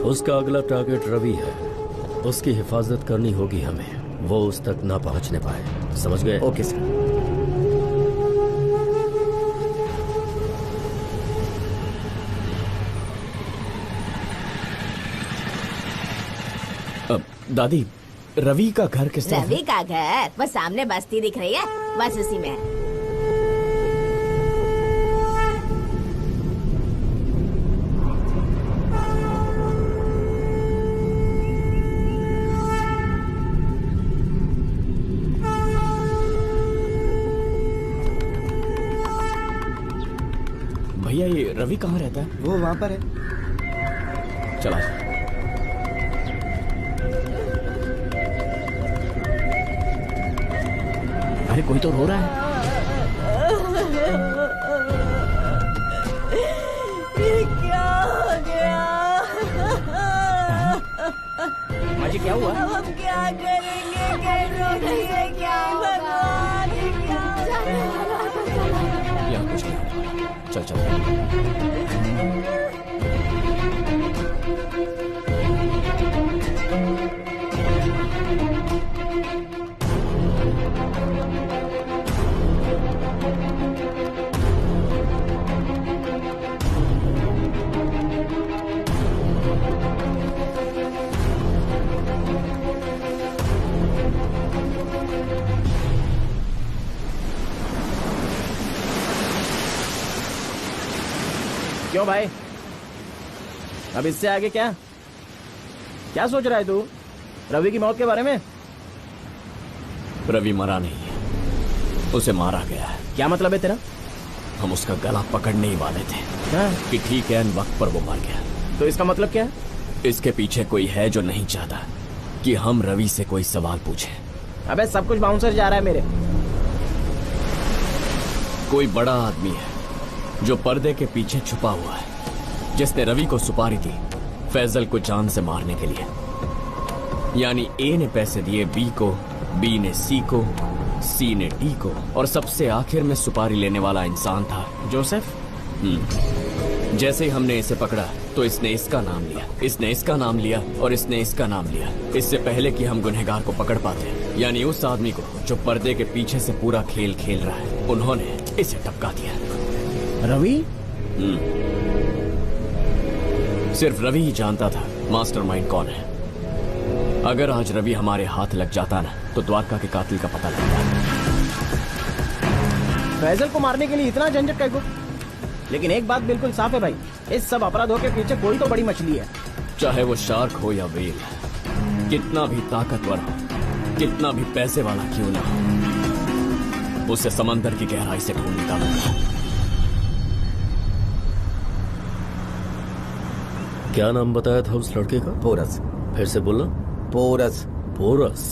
उसका अगला टारगेट रवि है। उसकी हिफाजत करनी होगी हमें, वो उस तक ना पहुंचने पाए। समझ गए? Okay sir. दादी, रवि का घर किस तरफ है? रवि का घर बस सामने बस्ती दिख रही है, बस उसी में है। भैया ये रवि कहाँ रहता है? वो वहाँ पर है। चला। अरे कोई तो रो रहा है। ये क्या हो गया? माँ जी क्या हुआ? अब हम क्या करेंगे? कैसे करेंगे? क्या भगवान, ये क्या हो गया? यहाँ कुछ नहीं। चल चल। क्यों भाई, अब इससे आगे क्या क्या सोच रहा है तू रवि की मौत के बारे में? रवि मरा नहीं है, उसे मारा गया है। क्या मतलब है तेरा? हम उसका गला पकड़ने ही वाले थे कि ठीक है, वक्त पर वो मर गया। तो इसका मतलब क्या है? इसके पीछे कोई है जो नहीं चाहता कि हम रवि से कोई सवाल पूछें। अबे सब कुछ बाउंसर जा रहा है मेरे। कोई बड़ा आदमी है जो पर्दे के पीछे छुपा हुआ है, जिसने रवि को सुपारी दी फैजल को जान से मारने के लिए। यानी ए ने पैसे दिए बी को, बी ने सी को, सी ने डी को, और सबसे आखिर में सुपारी लेने वाला इंसान था जोसेफ। जैसे ही हमने इसे पकड़ा तो इसने इसका नाम लिया, इसने इसका नाम लिया और इसने इसका नाम लिया, इससे पहले कि हम गुनहगार को पकड़ पाते। यानी उस आदमी को जो पर्दे के पीछे से पूरा खेल खेल रहा है, उन्होंने इसे टपका दिया। रवि? सिर्फ रवि ही जानता था मास्टरमाइंड कौन है। अगर आज रवि हमारे हाथ लग जाता ना, तो द्वारका के कातिल का पता लगता। फैजल को मारने के लिए इतना झंझट कैसे? लेकिन एक बात बिल्कुल साफ है भाई, इस सब अपराधों के पीछे कोई तो बड़ी मछली है। चाहे वो शार्क हो या व्हेल, कितना भी ताकतवर हो, कितना भी पैसे वाला क्यों ना हो, उसे समंदर की गहराई से ढूंढ निकालूंगा। क्या नाम बताया था उस लड़के का? पोरस। फिर से बोलना। पोरस। पोरस।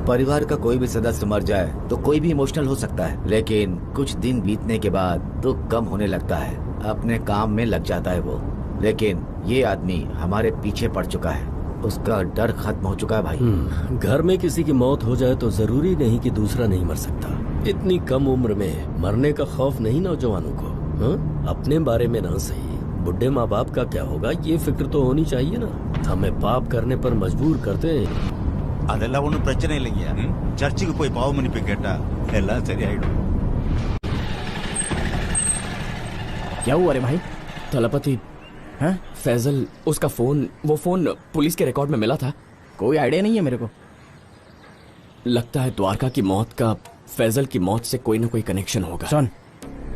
परिवार का कोई भी सदस्य मर जाए तो कोई भी इमोशनल हो सकता है, लेकिन कुछ दिन बीतने के बाद दुख कम होने लगता है, अपने काम में लग जाता है वो। लेकिन ये आदमी हमारे पीछे पड़ चुका है, उसका डर खत्म हो चुका है भाई। घर में किसी की मौत हो जाए तो जरूरी नहीं कि दूसरा नहीं मर सकता। इतनी कम उम्र में मरने का खौफ नहीं नौजवानों को। अपने बारे में ना सही, बुढ़े माँ बाप का क्या होगा ये फिक्र तो होनी चाहिए ना। हमें पाप करने पर मजबूर करते हैं। அதெல்லாம் ஒன்றும் பிரச்சனை இல்லைங்க. சர்ச்சுக்கு போய் பாவ மன்னிப்பு கேட்டா எல்லாம் சரியாயிடும். क्या हुआ रे भाई? थलपति, फैजल, उसका फोन, वो फोन पुलिस के रिकॉर्ड में मिला था। कोई आइडिया नहीं है मेरे को। लगता है द्वारका की मौत का फैजल की मौत से कोई ना कोई कनेक्शन होगा। सुन,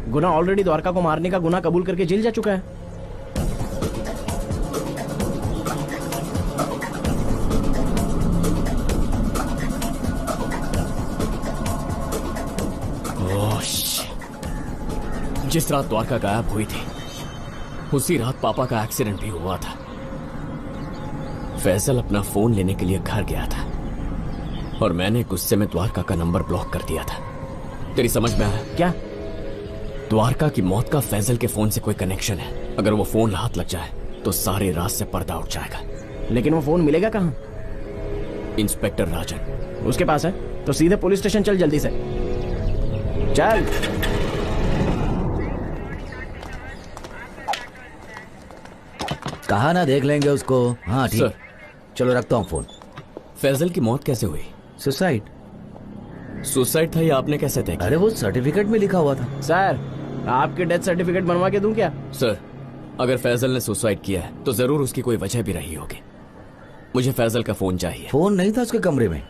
गुना ऑलरेडी द्वारका को मारने का गुना कबूल करके जेल जा चुका है। जिस रात द्वारका गायब हुई थी उसी रात पापा का एक्सीडेंट भी हुआ था। फैजल अपना फोन लेने के लिए घर गया था और मैंने गुस्से में द्वारका का नंबर ब्लॉक कर दिया था। तेरी समझ में आया क्या? द्वारका की मौत का फैजल के फोन से कोई कनेक्शन है। अगर वो फोन हाथ लग जाए तो सारे राज से पर्दा उठ जाएगा। लेकिन वो फोन मिलेगा कहाँ? इंस्पेक्टर राजन उसके पास है तो सीधे पुलिस स्टेशन चल, जल्दी से चल। कहा ना देख लेंगे उसको। हाँ ठीक, सर। चलो रखता हूँ फोन। फैजल की मौत कैसे हुई? सुसाइड। सुसाइड था या आपने कैसे तय किया? अरे वो सर्टिफिकेट में लिखा हुआ था। सर, आपकी डेथ सर्टिफिकेट बनवा के दूं क्या? सर, अगर फैजल ने सुसाइड किया है तो जरूर उसकी कोई वजह भी रही होगी। मुझे फैजल का फोन चाहिए। फोन नहीं था उसके कमरे में।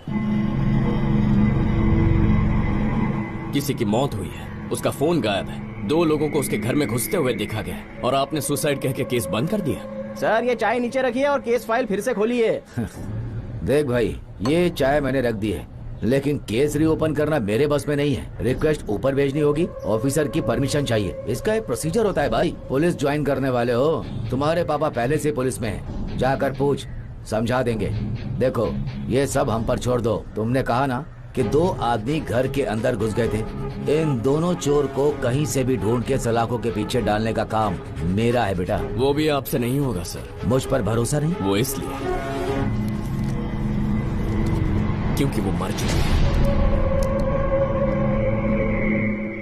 किसी की मौत हुई है, उसका फोन गायब है, 2 लोगों को उसके घर में घुसते हुए देखा गया है और आपने सुसाइड कह के केस बंद कर दिया। सर, ये चाय नीचे रखिए और केस फाइल फिर से खोलिए। देख भाई, ये चाय मैंने रख दी है, लेकिन केस रीओपन करना मेरे बस में नहीं है। रिक्वेस्ट ऊपर भेजनी होगी, ऑफिसर की परमिशन चाहिए। इसका एक प्रोसीजर होता है भाई। पुलिस ज्वाइन करने वाले हो, तुम्हारे पापा पहले से पुलिस में है, जाकर पूछ, समझा देंगे। देखो, ये सब हम पर छोड़ दो। तुमने कहा ना कि 2 आदमी घर के अंदर घुस गए थे। इन दोनों चोर को कहीं से भी ढूंढ के सलाखों के पीछे डालने का काम मेरा है बेटा। वो भी आपसे नहीं होगा सर। मुझ पर भरोसा नहीं? वो इसलिए क्योंकि वो मर चुकी है।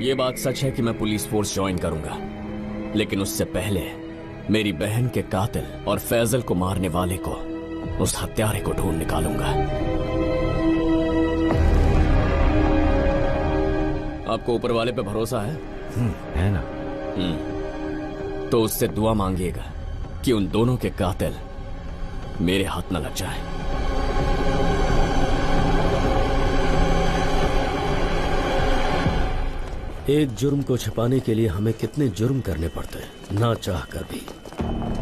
ये बात सच है कि मैं पुलिस फोर्स ज्वाइन करूंगा, लेकिन उससे पहले मेरी बहन के कातिल और फैजल को मारने वाले को, उस हत्यारे को ढूंढ निकालूंगा। आपको ऊपर वाले पे भरोसा है? है ना? तो उससे दुआ मांगिएगा कि उन दोनों के कातिल मेरे हाथ न लग जाए। एक जुर्म को छिपाने के लिए हमें कितने जुर्म करने पड़ते हैं, ना चाह कर भी।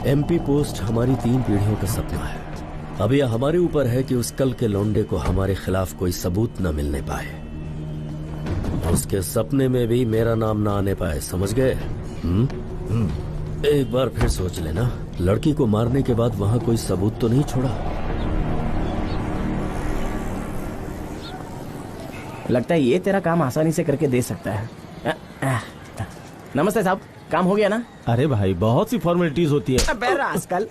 एमपी पोस्ट हमारी 3 पीढ़ियों का सपना है। अब यह हमारे ऊपर है कि उस कल के लौंडे को हमारे खिलाफ कोई सबूत न मिलने पाए, उसके सपने में भी मेरा नाम ना आने पाए। समझ गए? एक बार फिर सोच लेना, लड़की को मारने के बाद वहां कोई सबूत तो नहीं छोड़ा। लगता है ये तेरा काम आसानी से करके दे सकता है। नमस्ते साहब, काम हो गया ना? अरे भाई, बहुत सी फॉर्मेलिटीज होती है। अबे रास्कल,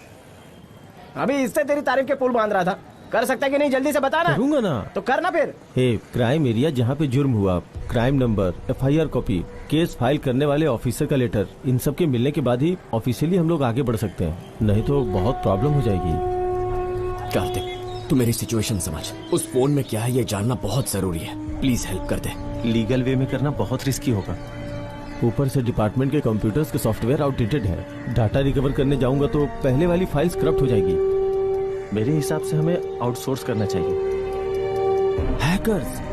अभी इससे तेरी तारीफ के पुल बांध रहा था। कर सकता है कि नहीं, जल्दी से बता ना। करूंगा ना। तो करना फिर। क्राइम एरिया जहाँ पे जुर्म हुआ, crime number, FIR copy, case file करने वाले ऑफिसर का लेटर, इन सब के मिलने के बाद ही ऑफिशियली हम लोग आगे बढ़ सकते हैं, नहीं तो बहुत प्रॉब्लम हो जाएगी। कार्तिक, तू मेरी सिचुएशन समझ। उस फोन में क्या है ये जानना बहुत जरूरी है। प्लीज हेल्प कर दे। लीगल वे में करना बहुत रिस्की होगा। ऊपर से डिपार्टमेंट के कंप्यूटर्स के सॉफ्टवेयर आउटडेटेड है। डाटा रिकवर करने जाऊंगा तो पहले वाली फाइल्स करप्ट हो जाएगी। मेरे हिसाब से हमें आउटसोर्स करना चाहिए।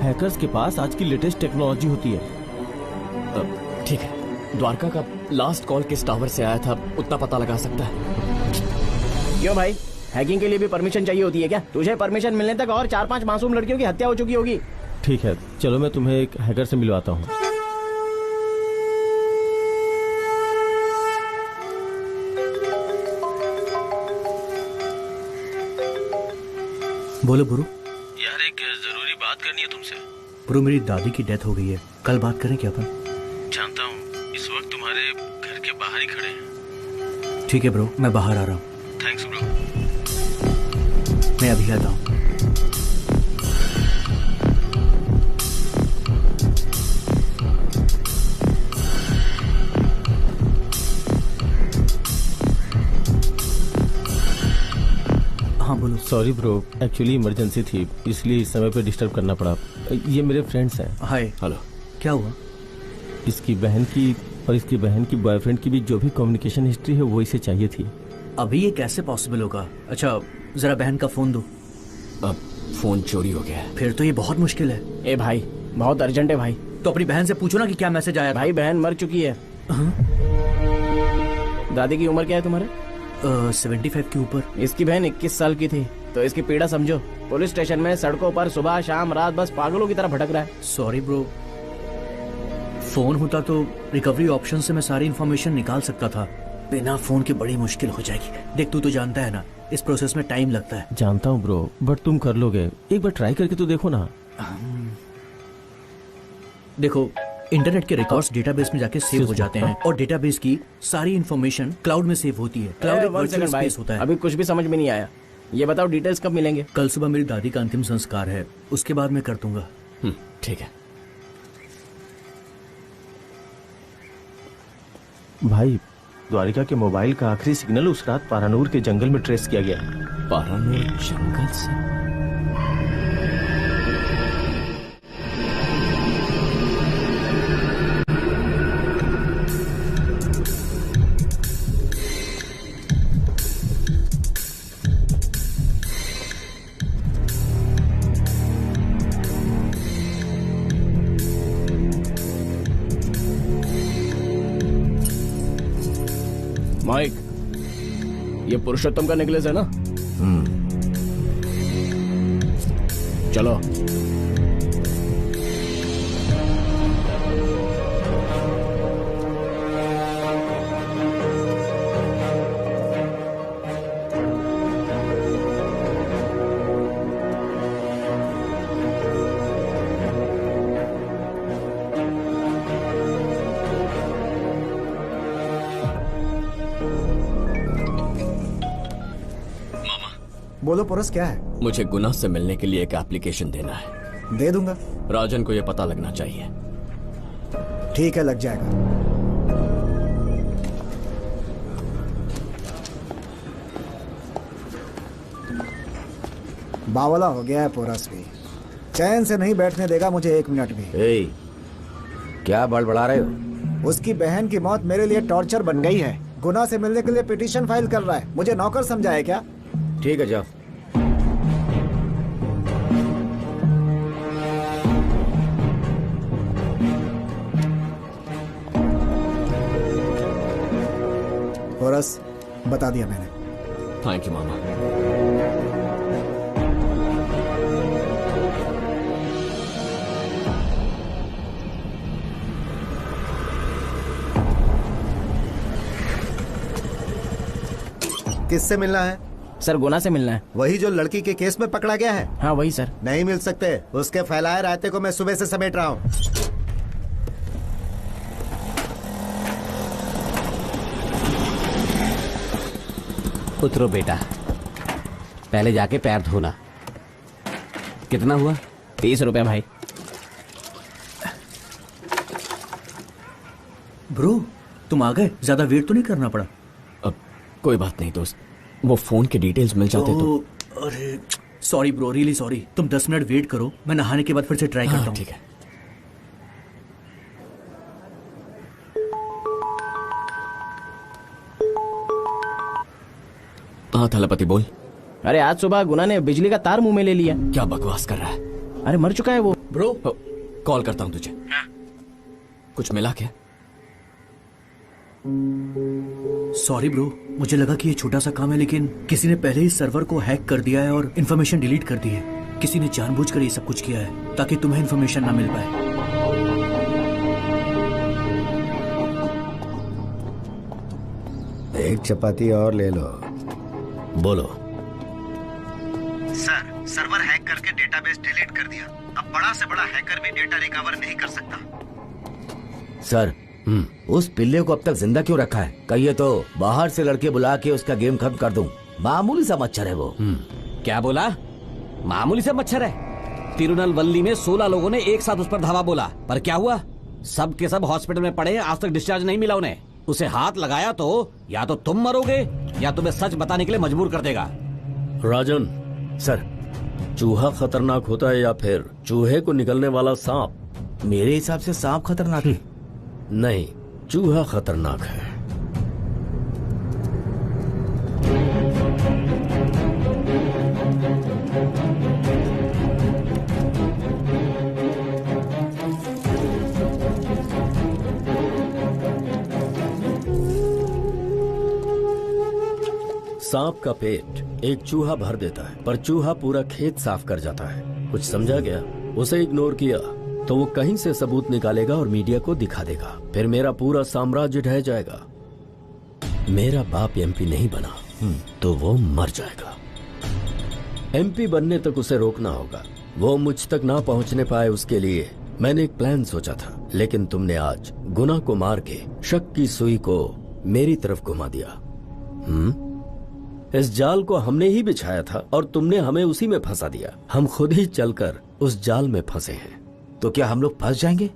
हैकर्स के पास आज की लेटेस्ट टेक्नोलॉजी होती है। ठीक है, द्वारका का लास्ट कॉल किस टावर से आया था उतना पता लगा सकता है? क्यों भाई, हैकिंग के लिए भी परमिशन चाहिए होती है क्या? तुझे परमिशन मिलने तक और 4-5 मासूम लड़कियों की हत्या हो चुकी होगी। ठीक है, चलो मैं तुम्हें एक हैकर से मिलवाता हूँ। बोलो ब्रो। यार, एक जरूरी बात करनी है तुमसे। ब्रो, मेरी दादी की डेथ हो गई है, कल बात करें क्या अपन? जानता हूँ इस वक्त तुम्हारे घर के बाहर ही खड़े हैं। ठीक है ब्रो, मैं बाहर आ रहा हूँ। Thanks bro. मैं अभी आता हूँ। हाँ बोलो। सॉरी ब्रो, एक्चुअली इमरजेंसी थी, इसलिए इस समय पे डिस्टर्ब करना पड़ा। ये मेरे फ्रेंड्स हैं। हाय। हेलो। क्या हुआ? इसकी बहन की और इसकी बहन की बॉयफ्रेंड की भी जो भी कम्युनिकेशन हिस्ट्री है वो इसे चाहिए थी। अभी ये कैसे पॉसिबल होगा? अच्छा, जरा बहन का फोन दो। अब फोन चोरी हो गया है। फिर तो ये बहुत मुश्किल है। ए भाई, बहुत अर्जेंट है भाई। तो अपनी बहन से पूछो ना कि क्या मैसेज आया था। भाई, बहन मर चुकी है। दादी की उम्र क्या है तुम्हारे? 75 के ऊपर। इसकी बहन 21 साल की थी, तो इसकी पीड़ा समझो। पुलिस स्टेशन में सड़कों पर सुबह शाम रात बस पागलों की तरह भटक रहा है। सॉरी ब्रो, फोन होता तो रिकवरी ऑप्शन से मैं सारी इन्फॉर्मेशन निकाल सकता था। बिना फोन के बड़ी मुश्किल हो जाएगी। देख, तू तो जानता है ना, इस प्रोसेस में टाइम लगता है। जानता हूँ ब्रो, बट तुम कर लोगे। एक बार ट्राई करके तो देखो ना। देखो, इंटरनेट के रिकॉर्ड्स डेटाबेस में जाके सेव हो जाते हैं और डेटाबेस की सारी इन्फॉर्मेशन क्लाउड में सेव होती है। क्लाउड एक वर्चुअल स्पेस होता है। अभी कुछ भी समझ में नहीं आया। ये बताओ, डिटेल्स कब मिलेंगे? कल सुबह मेरी दादी का अंतिम संस्कार है, उसके बाद मैं कर दूंगा। ठीक है भाई, द्वारिका के मोबाइल का आखिरी सिग्नल उस रात पारानूर के जंगल में ट्रेस किया गया। पारानूर जंगल से? माइक, ये पुरुषोत्तम का नेकलेस है ना? चलो। बोलो पुरुष, क्या है? मुझे गुना से मिलने के लिए एक एप्लीकेशन देना है। दे दूंगा। राजन को यह पता लगना चाहिए। ठीक है, लग जाएगा। बावला हो गया है पोरस भी, चैन से नहीं बैठने देगा मुझे एक मिनट भी। क्या बड़बड़ा रहे हो? उसकी बहन की मौत मेरे लिए टॉर्चर बन गई है। गुना से मिलने के लिए पिटीशन फाइल कर रहा है। मुझे नौकर समझा है क्या? ठीक है, जाओ। पोरस, बता दिया मैंने। थैंक यू मामा। किससे मिलना है? सर, गुना से मिलना है। वही जो लड़की के केस में पकड़ा गया है? हाँ वही सर। नहीं मिल सकते। उसके फैलाए रायते को मैं सुबह से समेट रहा हूँ। उतरो बेटा, पहले जाके पैर धोना। कितना हुआ? 30 रुपए भाई। ब्रो, तुम आ गए? ज्यादा वेट तो नहीं करना पड़ा? अब कोई बात नहीं दोस्त, वो फोन के डिटेल्स मिल जाते तो। अरे सॉरी ब्रो, रियली सॉरी। तुम 10 मिनट वेट करो, मैं नहाने के बाद फिर से ट्राई करता हूँ। ठीक है। हाँ थलपति बोल। अरे आज सुबह गुना ने बिजली का तार मुंह में ले लिया। क्या बकवास कर रहा है? अरे मर चुका है वो। ब्रो कॉल करता हूँ तुझे। कुछ मिला क्या? सॉरी ब्रो, मुझे लगा कि ये छोटा सा काम है, लेकिन किसी ने पहले ही सर्वर को हैक कर दिया है और इन्फॉर्मेशन डिलीट कर दी है। किसी ने जानबूझकर ये सब कुछ किया है ताकि तुम्हें इन्फॉर्मेशन ना मिल पाए। एक चपाती और ले लो। बोलो। सर, सर्वर हैक करके डेटाबेस डिलीट कर दिया। अब बड़ा से बड़ा हैकर भी डेटा रिकवर नहीं कर सकता। सर, उस पिल्ले को अब तक जिंदा क्यों रखा है? कहिए तो बाहर से लड़के बुला के उसका गेम खत्म कर दूं। मामूली सा मच्छर है वो। क्या बोला? मामूली सा मच्छर है? तिरुनलवल्ली में 16 लोगों ने एक साथ उस पर धावा बोला, पर क्या हुआ? सब के सब हॉस्पिटल में पड़े, आज तक डिस्चार्ज नहीं मिला उन्हें। उसे हाथ लगाया तो या तो तुम मरोगे या तुम्हें सच बताने के लिए मजबूर कर देगा। राजन। सर, चूहा खतरनाक होता है या फिर चूहे को निकलने वाला सांप? मेरे हिसाब से सांप खतरनाक है। नहीं, चूहा खतरनाक है। सांप का पेट एक चूहा भर देता है, पर चूहा पूरा खेत साफ कर जाता है। कुछ समझा गया? उसे इग्नोर किया तो वो कहीं से सबूत निकालेगा और मीडिया को दिखा देगा। फिर मेरा पूरा साम्राज्य ढह जाएगा। मेरा बाप एमपी नहीं बना तो वो मर जाएगा। एमपी बनने तक उसे रोकना होगा। वो मुझ तक ना पहुंचने पाए, उसके लिए मैंने एक प्लान सोचा था, लेकिन तुमने आज गुना को मार के शक की सुई को मेरी तरफ घुमा दिया। इस जाल को हमने ही बिछाया था और तुमने हमें उसी में फंसा दिया। हम खुद ही चलकर उस जाल में फंसे हैं। तो क्या हम लोग फंस जाएंगे?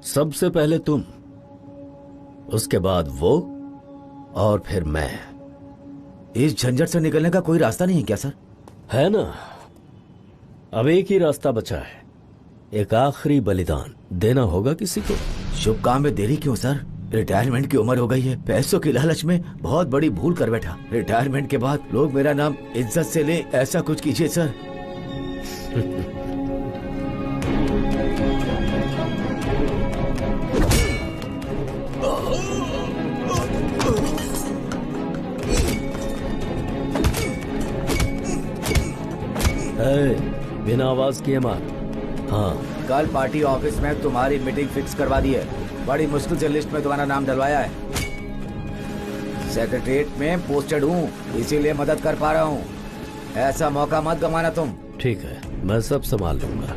सबसे पहले तुम, उसके बाद वो और फिर मैं। इस झंझट से निकलने का कोई रास्ता नहीं है क्या सर? है ना, अब एक ही रास्ता बचा है, एक आखिरी बलिदान देना होगा किसी को। शुभ काम में देरी क्यों सर? रिटायरमेंट की उम्र हो गई है, पैसों की लालच में बहुत बड़ी भूल कर बैठा। रिटायरमेंट के बाद लोग मेरा नाम इज्जत से ले, ऐसा कुछ कीजिए सर। बिना आवाज किए मार। हाँ, कल पार्टी ऑफिस में तुम्हारी मीटिंग फिक्स करवा दी है। बड़ी मुश्किल से लिस्ट में तुम्हारा नाम डलवाया है। सेक्रेटरीट में पोस्टेड हूँ, इसीलिए मदद कर पा रहा हूँ। ऐसा मौका मत गंवाना तुम। ठीक है, मैं सब संभाल लूंगा।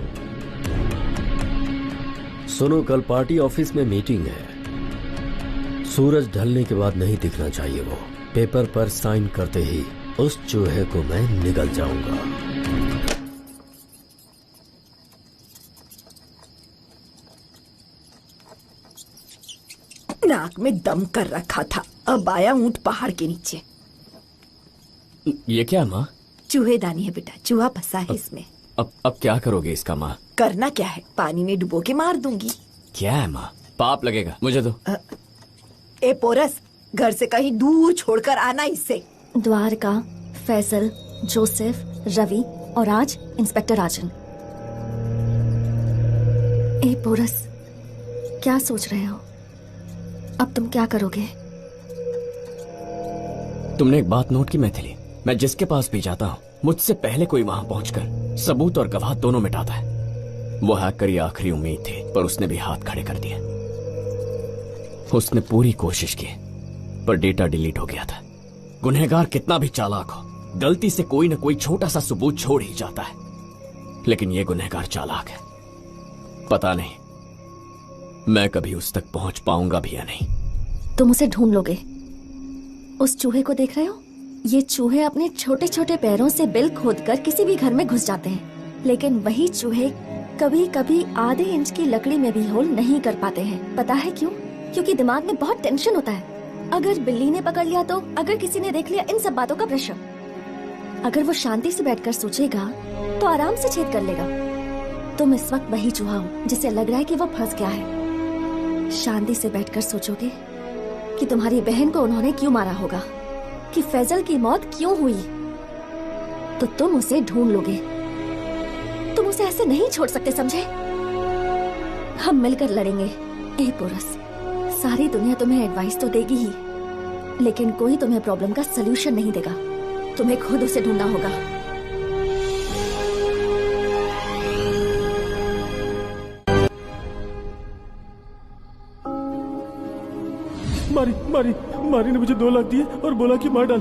सुनो, कल पार्टी ऑफिस में मीटिंग है। सूरज ढलने के बाद नहीं दिखना चाहिए वो। पेपर पर साइन करते ही उस चूहे को मैं निगल जाऊंगा। नाक में दम कर रखा था, अब आया ऊंट पहाड़ के नीचे। ये क्या माँ? चूहेदानी है बेटा, चूहा फंसा है इसमें। अब क्या करोगे इसका माँ? करना क्या है, पानी में डुबो के मार दूंगी। क्या है माँ? पाप लगेगा, मुझे दो। ए पोरस, घर से कहीं दूर छोड़कर आना इससे। द्वारका, फैजल, जोसेफ, रवि और आज इंस्पेक्टर राजन। ए पोरस, क्या सोच रहे हो? अब तुम क्या करोगे? तुमने एक बात नोट की मैथिली, मैं जिसके पास भी जाता हूँ मुझसे पहले कोई वहां पहुंचकर सबूत और गवाह दोनों मिटाता है। वो हैकर की आखिरी उम्मीद थी, पर उसने भी हाथ खड़े कर दिए। उसने पूरी कोशिश की, पर डेटा डिलीट हो गया था। गुनहगार कितना भी चालाक हो, गलती से कोई न कोई छोटा सा सबूत छोड़ ही जाता है। लेकिन ये गुनहगार चालाक है। पता नहीं मैं कभी उस तक पहुंच पाऊंगा भी या नहीं। तुम उसे ढूंढ लोगे। उस चूहे को देख रहे हो? ये चूहे अपने छोटे छोटे पैरों से बिल खोदकर किसी भी घर में घुस जाते हैं, लेकिन वही चूहे कभी कभी आधे इंच की लकड़ी में भी होल नहीं कर पाते हैं। पता है क्यों? क्योंकि दिमाग में बहुत टेंशन होता है। अगर बिल्ली ने पकड़ लिया तो, अगर किसी ने देख लिया, इन सब बातों का प्रेशर। अगर वो शांति से बैठकर सोचेगा तो आराम से छेद कर लेगा। तुम इस वक्त वही चूहा हो जिसे लग रहा है कि वो फंस गया है। शांति से बैठकर सोचोगे कि तुम्हारी बहन को उन्होंने क्यों मारा होगा, कि फैजल की मौत क्यों हुई, तो तुम उसे ढूंढ लोगे। तुम उसे ऐसे नहीं छोड़ सकते, समझे? हम मिलकर लड़ेंगे। ए पोरस, सारी दुनिया तुम्हें एडवाइस तो देगी ही, लेकिन कोई तुम्हें प्रॉब्लम का सलूशन नहीं देगा। तुम्हें खुद उसे ढूंढना होगा। मारी ने मुझे 2 लाख दिए और बोला कि मार डाल।